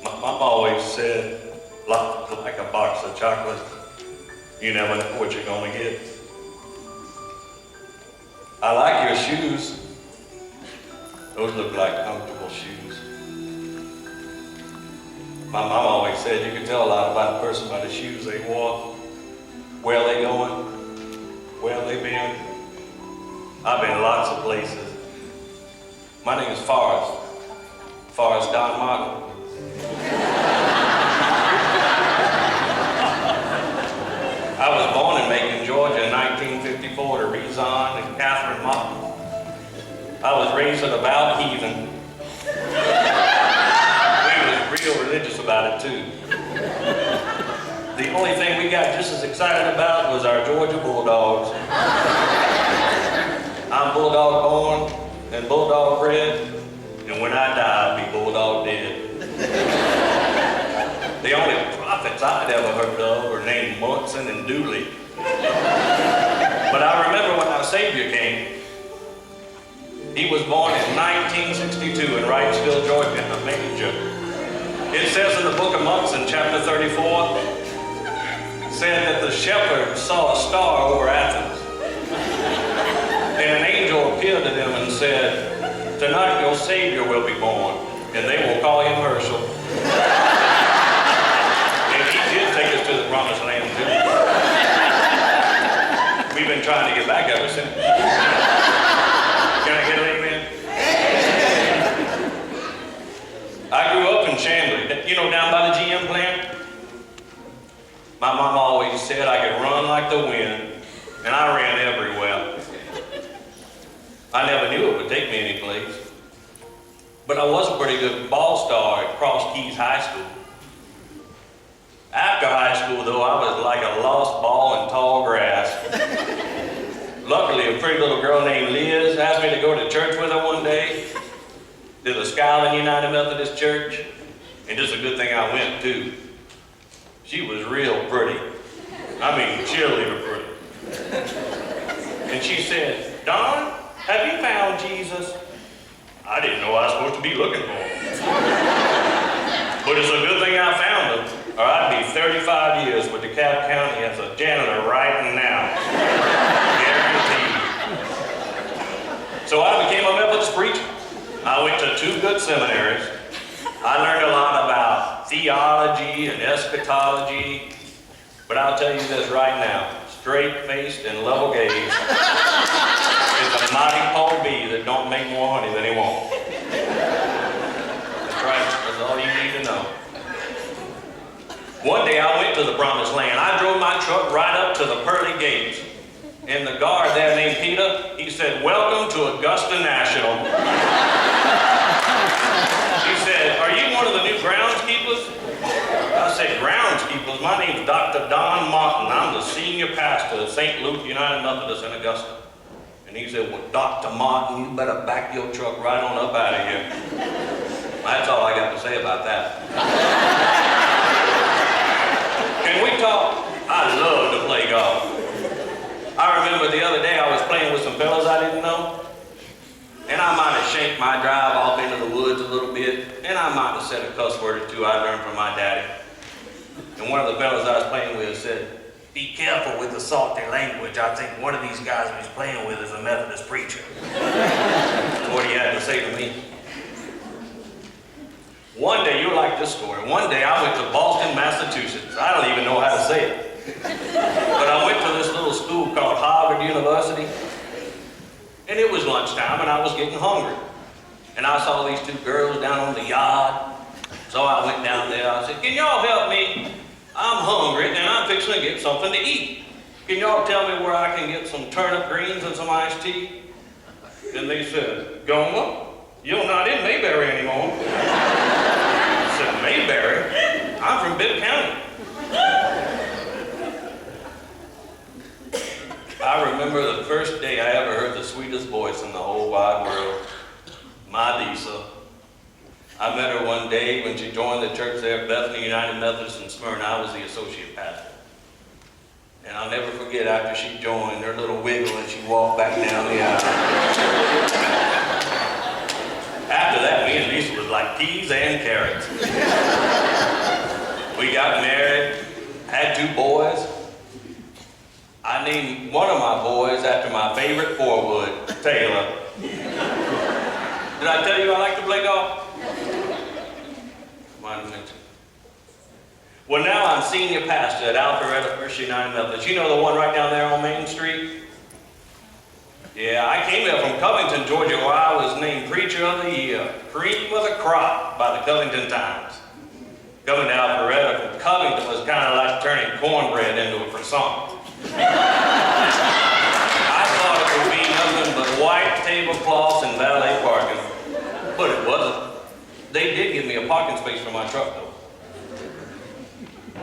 My mom always said, like a box of chocolates, you never know what you're gonna get. I like your shoes. Those look like comfortable shoes. My mom always said you could tell a lot about a person by the shoes they wore, where they going, where they been. I've been lots of places. My name is Forrest Don Martin. I was born in Macon, Georgia in 1954 to Rezon and Catherine Martin. I was raised in a devout heathen. We was real religious about it too. The only thing we got just as excited about was our Georgia Bulldogs. I'm Bulldog born and Bulldog bred, and when I die, I'll be Bulldog dead. The only prophets I'd ever heard of were named Munson and Dooley. But I remember when our Savior came. He was born in 1962 in Wrightsville, Georgia, in a manger. It says in the book of Munson, chapter 34, said that the shepherd saw a star over Athens. And an angel appeared to them and said, "Tonight your Savior will be born, and they will call him Herschel." And he did take us to the promised land, too. We've been trying to get back ever since. Can I get an amen? I grew up in Chamblee, you know, down by the GM plant. My mom always said I could run like the wind, and I ran everywhere. I never knew it would take me any place. But I was a pretty good ball star at Cross Keys High School. After high school, though, I was like a lost ball in tall grass. Luckily, a pretty little girl named Liz asked me to go to church with her one day, to the Skyland United Methodist Church, and just a good thing I went too. She was real pretty. I mean, cheerleader pretty. And she said, "Don, have you found Jesus?" I didn't know I was supposed to be looking for him. But it's a good thing I found him, or I'd be 35 years with DeKalb County as a janitor right now. So I became a Methodist preacher. I went to 2 good seminaries. I learned a lot about theology and eschatology, but I'll tell you this right now, straight-faced and level-gazed is a mighty Paul B that don't make more money than he wants. That's right, that's all you need to know. One day I went to the promised land. I drove my truck right up to the pearly gates. And the guard there named Peter, he said, "Welcome to Augusta National." He said, "Are you one of the new groundskeepers?" I said, "Groundskeepers? My name's Dr. Don Martin. I'm the senior pastor at St. Luke United Methodist in Augusta." And he said, "Well, Dr. Martin, you better back your truck right on up out of here." That's all I got to say about that. Can we talk? I love to play golf. I remember the other day I was playing with some fellas I didn't know, and I might have shanked my drive off into the woods a little bit, and I might have said a cuss word or two I learned from my daddy. And one of the fellas I was playing with said, "Be careful with the salty language. I think one of these guys he's playing with is a Methodist preacher." That's what he had to say to me. One day, you'll like this story. One day I went to Boston, Massachusetts. I don't even know how to say it. But I went to this little school called Harvard University, and it was lunchtime, and I was getting hungry. And I saw these 2 girls down on the yard, so I went down there. I said, "Can y'all help me? I'm hungry, and I'm fixing to get something to eat. Can y'all tell me where I can get some turnip greens and some iced tea?" And they said, "Goma, you're not in Mayberry anymore." I said, "Mayberry? I'm from Bibb County." I remember the first day I ever heard the sweetest voice in the whole wide world, my Lisa. I met her one day when she joined the church there at Bethany United Methodist in Smyrna. I was the associate pastor. And I'll never forget after she joined, her little wiggle and she walked back down the aisle. After that, me and Lisa was like peas and carrots. We got married, had 2 boys. I named one of my boys after my favorite forward, Taylor. Did I tell you I like to play golf? Might have mentioned. Well, now I'm senior pastor at Alpharetta First United Methodist. You know the one right down there on Main Street? Yeah, I came there from Covington, Georgia, where I was named Preacher of the Year, Cream of the Crop by the Covington Times. Coming to Alpharetta from Covington was kind of like turning cornbread into a croissant. I thought it would be nothing but white tablecloths and valet parking, but it wasn't. They did give me a parking space for my truck, though.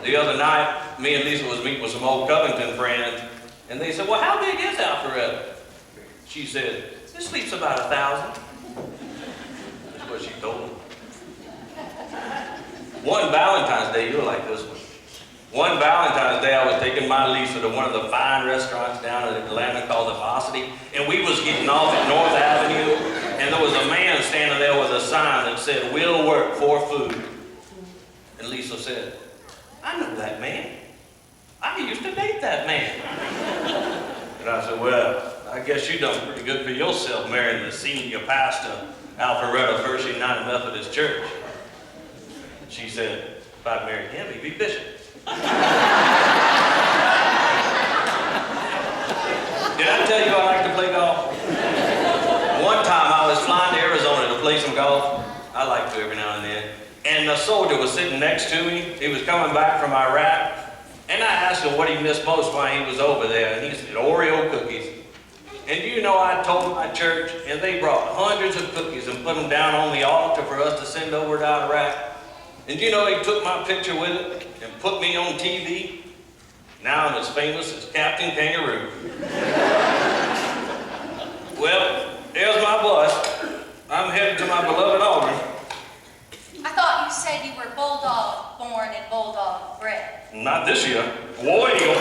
The other night, me and Lisa was meeting with some old Covington friends, and they said, well, how big is Alpharetta? She said, it sleeps about 1,000. That's what she told me. One Valentine's Day, you'll like this one. One Valentine's Day, I was taking my Lisa to one of the fine restaurants down in Atlanta called the Varsity, and we was getting off at North Avenue, and there was a man standing there with a sign that said, we'll work for food. And Lisa said, I know that man. I used to date that man. And I said, well, I guess you done pretty good for yourself marrying the senior pastor, Alpharetta First United Methodist Church. She said, if I married him, he'd be bishop. Did I tell you I like to play golf? One time I was flying to Arizona to play some golf. I like to every now and then. And a soldier was sitting next to me. He was coming back from Iraq. And I asked him what he missed most while he was over there. And he said, Oreo cookies. And you know, I told my church, and they brought hundreds of cookies and put them down on the altar for us to send over to Iraq. And you know, he took my picture with it and put me on TV. Now I'm as famous as Captain Kangaroo. Well, there's my bus. I'm headed to my beloved Auburn. I thought you said you were bulldog born and bulldog bred. Not this year. War Eagle.